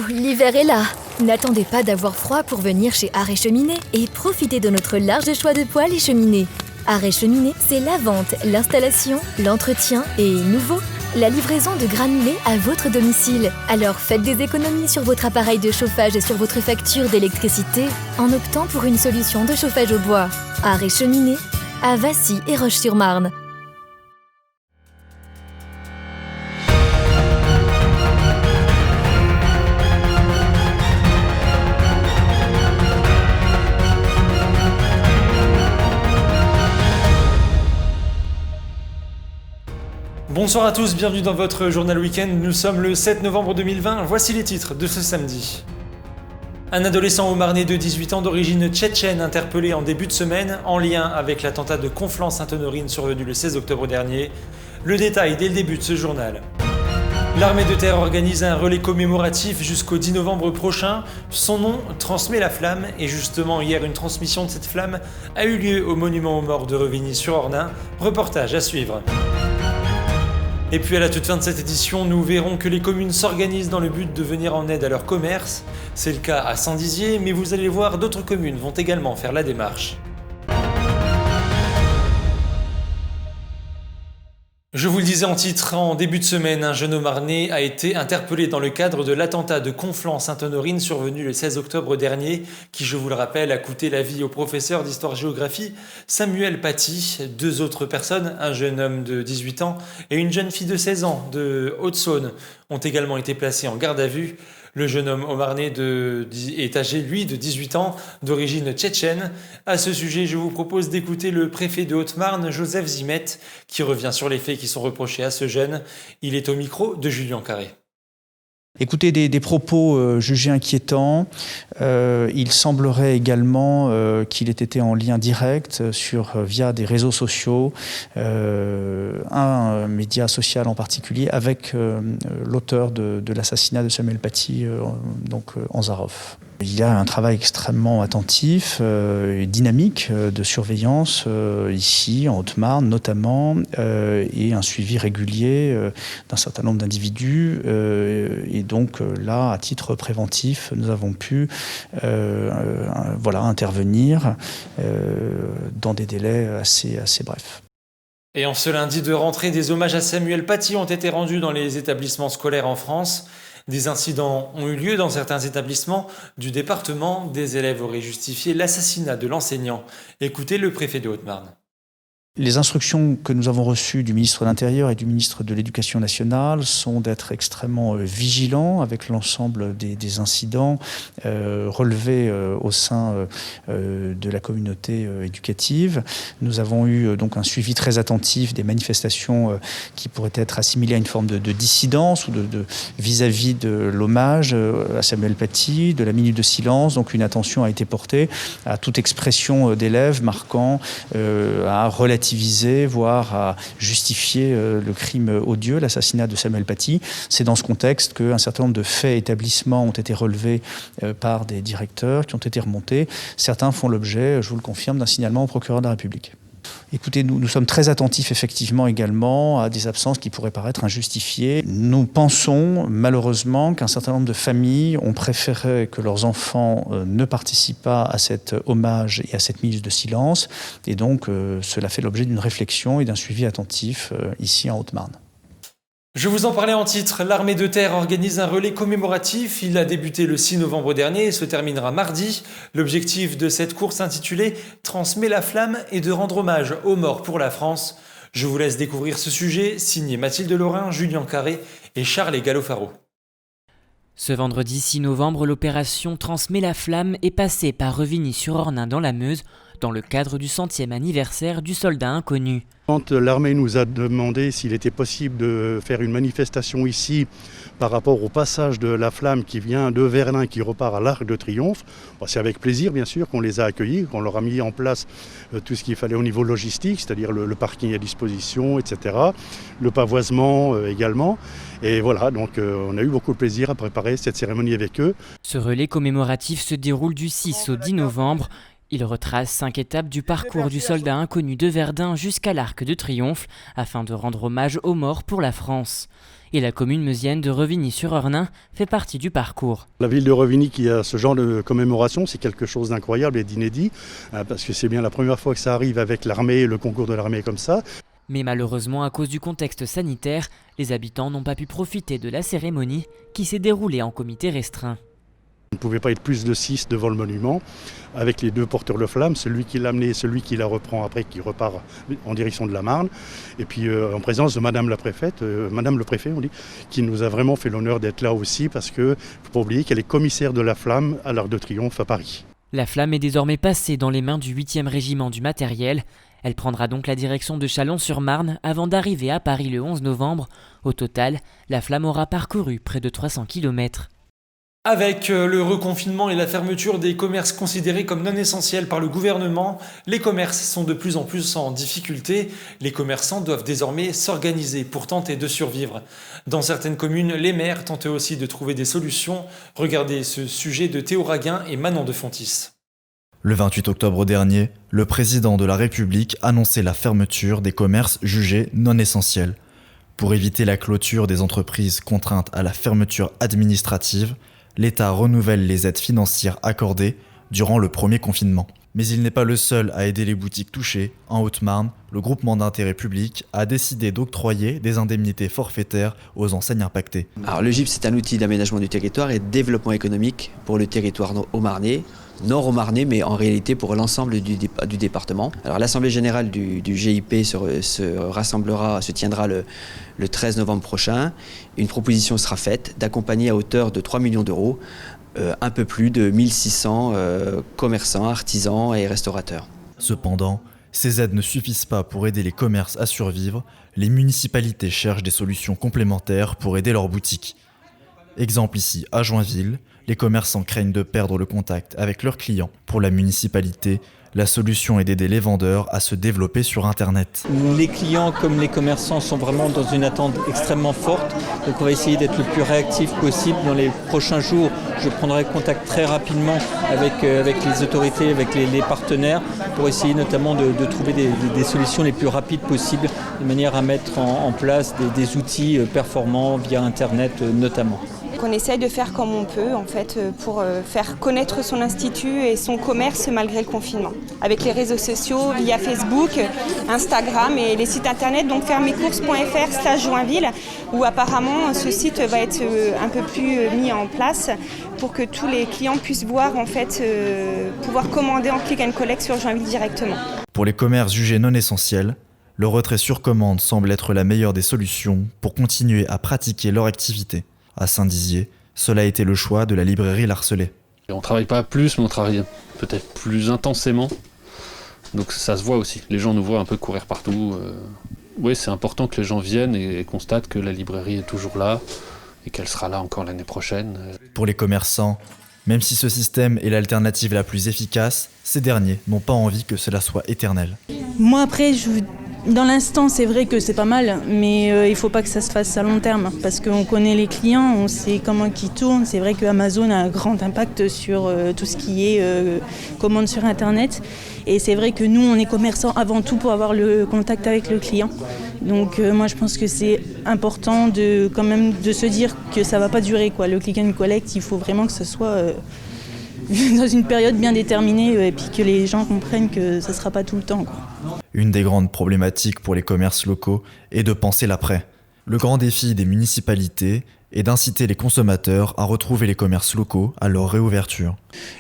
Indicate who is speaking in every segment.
Speaker 1: l'hiver est là. N'attendez pas d'avoir froid pour venir chez Art et Cheminée et profitez de notre large choix de poêles et cheminées. Art et Cheminée, c'est la vente, l'installation, l'entretien et, nouveau, la livraison de granulés à votre domicile. Alors faites des économies sur votre appareil de chauffage et sur votre facture d'électricité en optant pour une solution de chauffage au bois. Art et Cheminée, à Vassy et Roche-sur-Marne.
Speaker 2: Bonsoir à tous, bienvenue dans votre journal week-end. Nous sommes le 7 novembre 2020, voici les titres de ce samedi. Un adolescent haut-marnais de 18 ans d'origine tchétchène interpellé en début de semaine en lien avec l'attentat de Conflans-Sainte-Honorine survenu le 16 octobre dernier. Le détail dès le début de ce journal. L'armée de terre organise un relais commémoratif jusqu'au 10 novembre prochain. Son nom transmet la flamme et justement hier une transmission de cette flamme a eu lieu au monument aux morts de Revigny-sur-Ornain. Reportage à suivre. Et puis à la toute fin de cette édition, nous verrons que les communes s'organisent dans le but de venir en aide à leur commerce. C'est le cas à Saint-Dizier, mais vous allez voir, d'autres communes vont également faire la démarche. Je vous le disais en titre, en début de semaine, un jeune haut-marnais a été interpellé dans le cadre de l'attentat de Conflans-Sainte-Honorine survenu le 16 octobre dernier, qui, je vous le rappelle, a coûté la vie au professeur d'histoire-géographie Samuel Paty. Deux autres personnes, un jeune homme de 18 ans et une jeune fille de 16 ans de Haute-Saône, ont également été placés en garde à vue. Le jeune homme haut-marnais est âgé, lui, de 18 ans, d'origine tchétchène. À ce sujet, je vous propose d'écouter le préfet de Haute-Marne, Joseph Zimet, qui revient sur les faits qui sont reprochés à ce jeune. Il est au micro de Julien Carré.
Speaker 3: Écoutez, des propos jugés inquiétants. Il semblerait également qu'il ait été en lien direct via des réseaux sociaux, un média social en particulier, avec l'auteur de l'assassinat de Samuel Paty, Anzarov. Il y a un travail extrêmement attentif et dynamique de surveillance ici, en Haute-Marne notamment, et un suivi régulier d'un certain nombre d'individus. Et donc là, à titre préventif, nous avons pu intervenir dans des délais assez brefs.
Speaker 2: Et en ce lundi de rentrée, des hommages à Samuel Paty ont été rendus dans les établissements scolaires en France. Des incidents ont eu lieu dans certains établissements du département. Des élèves auraient justifié l'assassinat de l'enseignant. Écoutez le préfet de Haute-Marne.
Speaker 3: Les instructions que nous avons reçues du ministre de l'Intérieur et du ministre de l'Éducation nationale sont d'être extrêmement vigilants avec l'ensemble des incidents relevés au sein de la communauté éducative. Nous avons eu donc un suivi très attentif des manifestations qui pourraient être assimilées à une forme de dissidence ou de vis-à-vis de l'hommage à Samuel Paty, de la minute de silence. Donc une attention a été portée à toute expression d'élèves marquant à relativiser, voire à justifier le crime odieux, l'assassinat de Samuel Paty. C'est dans ce contexte qu'un certain nombre de faits établissements ont été relevés par des directeurs qui ont été remontés. Certains font l'objet, je vous le confirme, d'un signalement au procureur de la République. Écoutez, nous sommes très attentifs effectivement également à des absences qui pourraient paraître injustifiées. Nous pensons malheureusement qu'un certain nombre de familles ont préféré que leurs enfants ne participent pas à cet hommage et à cette minute de silence. Et donc cela fait l'objet d'une réflexion et d'un suivi attentif ici en Haute-Marne.
Speaker 2: Je vous en parlais en titre, l'armée de terre organise un relais commémoratif. Il a débuté le 6 novembre dernier et se terminera mardi. L'objectif de cette course intitulée « Transmet la flamme » est de rendre hommage aux morts pour la France. Je vous laisse découvrir ce sujet, signé Mathilde Laurin, Julien Carré et Charles Gallo-Faro.
Speaker 4: Ce vendredi 6 novembre, l'opération Transmet la flamme est passée par Revigny-sur-Ornain dans la Meuse, dans le cadre du 100e anniversaire du soldat inconnu.
Speaker 5: Quand l'armée nous a demandé s'il était possible de faire une manifestation ici par rapport au passage de la flamme qui vient de Verlin, qui repart à l'Arc de Triomphe, c'est avec plaisir bien sûr qu'on les a accueillis, qu'on leur a mis en place tout ce qu'il fallait au niveau logistique, c'est-à-dire le parking à disposition, etc., le pavoisement également. Et voilà, donc on a eu beaucoup de plaisir à préparer cette cérémonie avec eux.
Speaker 4: Ce relais commémoratif se déroule du 6 au 10 novembre. Il retrace 5 étapes du parcours du soldat inconnu de Verdun jusqu'à l'Arc de Triomphe afin de rendre hommage aux morts pour la France. et la commune meusienne de Revigny-sur-Ornain fait partie du parcours.
Speaker 5: La ville de Revigny qui a ce genre de commémoration, c'est quelque chose d'incroyable et d'inédit, parce que c'est bien la première fois que ça arrive avec l'armée, le concours de l'armée comme ça.
Speaker 4: Mais malheureusement, à cause du contexte sanitaire, les habitants n'ont pas pu profiter de la cérémonie qui s'est déroulée en comité restreint.
Speaker 5: Il ne pouvait pas être plus de 6 devant le monument, avec les deux porteurs de flammes, celui qui l'a amené et celui qui la reprend après, qui repart en direction de la Marne. Et puis en présence de Madame la préfète, Madame le préfet, on dit, qui nous a vraiment fait l'honneur d'être là aussi, parce qu'il ne faut pas oublier qu'elle est commissaire de la flamme à l'Arc de Triomphe à Paris.
Speaker 4: La flamme est désormais passée dans les mains du 8e régiment du matériel. Elle prendra donc la direction de Chalon-sur-Marne avant d'arriver à Paris le 11 novembre. Au total, la flamme aura parcouru près de 300 km.
Speaker 2: Avec le reconfinement et la fermeture des commerces considérés comme non essentiels par le gouvernement, les commerces sont de plus en plus en difficulté. Les commerçants doivent désormais s'organiser pour tenter de survivre. Dans certaines communes, les maires tentent aussi de trouver des solutions. Regardez ce sujet de Théo Raguin et Manon de Fontis.
Speaker 6: Le 28 octobre dernier, le président de la République annonçait la fermeture des commerces jugés non essentiels. Pour éviter la clôture des entreprises contraintes à la fermeture administrative, l'État renouvelle les aides financières accordées durant le premier confinement. Mais il n'est pas le seul à aider les boutiques touchées. En Haute-Marne, le groupement d'intérêt public a décidé d'octroyer des indemnités forfaitaires aux enseignes impactées.
Speaker 7: Alors le GIP, c'est un outil d'aménagement du territoire et de développement économique pour le territoire haut-marnais, nord-haut-marnais, mais en réalité pour l'ensemble du département. Alors l'Assemblée générale du GIP se tiendra le 13 novembre prochain. Une proposition sera faite d'accompagner à hauteur de 3 millions d'euros un peu plus de 1600 commerçants, artisans et restaurateurs.
Speaker 6: Cependant, ces aides ne suffisent pas pour aider les commerces à survivre. Les municipalités cherchent des solutions complémentaires pour aider leurs boutiques. Exemple ici à Joinville, les commerçants craignent de perdre le contact avec leurs clients. Pour la municipalité, la solution est d'aider les vendeurs à se développer sur Internet.
Speaker 8: Les clients comme les commerçants sont vraiment dans une attente extrêmement forte. Donc on va essayer d'être le plus réactif possible. Dans les prochains jours, je prendrai contact très rapidement avec les autorités, avec les partenaires, pour essayer notamment de trouver des solutions les plus rapides possibles, de manière à mettre en place des outils performants via Internet notamment.
Speaker 9: On essaye de faire comme on peut en fait pour faire connaître son institut et son commerce malgré le confinement. Avec les réseaux sociaux, via Facebook, Instagram et les sites internet, donc fermescourses.fr/Joinville, où apparemment ce site va être un peu plus mis en place pour que tous les clients puissent voir en fait pouvoir commander en click and collect sur Joinville directement.
Speaker 6: Pour les commerces jugés non essentiels, le retrait sur commande semble être la meilleure des solutions pour continuer à pratiquer leur activité. À Saint-Dizier, cela a été le choix de la librairie L'Arcelet.
Speaker 10: On ne travaille pas plus, mais on travaille peut-être plus intensément. Donc ça se voit aussi. Les gens nous voient un peu courir partout. Oui, c'est important que les gens viennent et constatent que la librairie est toujours là et qu'elle sera là encore l'année prochaine.
Speaker 6: Pour les commerçants, même si ce système est l'alternative la plus efficace, ces derniers n'ont pas envie que cela soit éternel.
Speaker 11: Moi après, dans l'instant c'est vrai que c'est pas mal, mais il ne faut pas que ça se fasse à long terme, parce qu'on connaît les clients, on sait comment ils tournent. C'est vrai qu'Amazon a un grand impact sur tout ce qui est commande sur Internet. Et c'est vrai que nous, on est commerçants avant tout pour avoir le contact avec le client. Donc moi je pense que c'est important quand même de se dire que ça ne va pas durer, quoi. Le click and collect, il faut vraiment que ce soit dans une période bien déterminée et puis que les gens comprennent que ça ne sera pas tout le temps, quoi.
Speaker 6: Une des grandes problématiques pour les commerces locaux est de penser l'après. Le grand défi des municipalités est d'inciter les consommateurs à retrouver les commerces locaux à leur réouverture.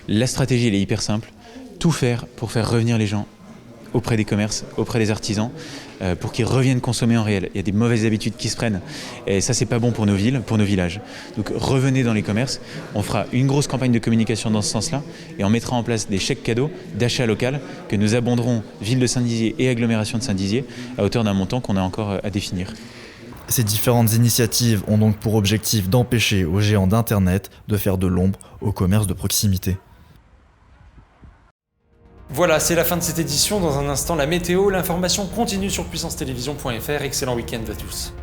Speaker 12: La stratégie elle est hyper simple. Tout faire pour faire revenir les gens auprès des commerces, auprès des artisans, pour qu'ils reviennent consommer en réel. Il y a des mauvaises habitudes qui se prennent et ça c'est pas bon pour nos villes, pour nos villages. Donc revenez dans les commerces, on fera une grosse campagne de communication dans ce sens-là et on mettra en place des chèques cadeaux d'achat local que nous abonderons ville de Saint-Dizier et agglomération de Saint-Dizier à hauteur d'un montant qu'on a encore à définir.
Speaker 6: Ces différentes initiatives ont donc pour objectif d'empêcher aux géants d'Internet de faire de l'ombre aux commerces de proximité.
Speaker 2: Voilà, c'est la fin de cette édition. Dans un instant, la météo. L'information continue sur puissancetelevision.fr. Excellent week-end à tous.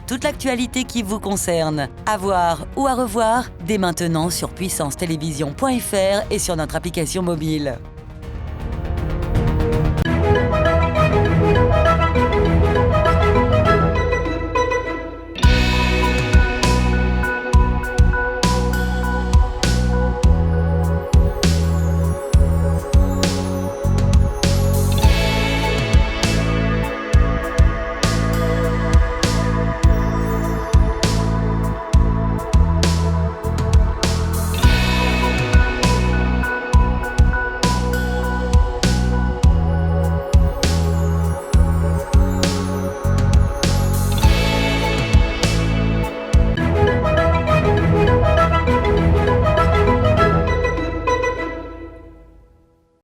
Speaker 13: Toute l'actualité qui vous concerne, à voir ou à revoir, dès maintenant sur puissancetelevision.fr et sur notre application mobile.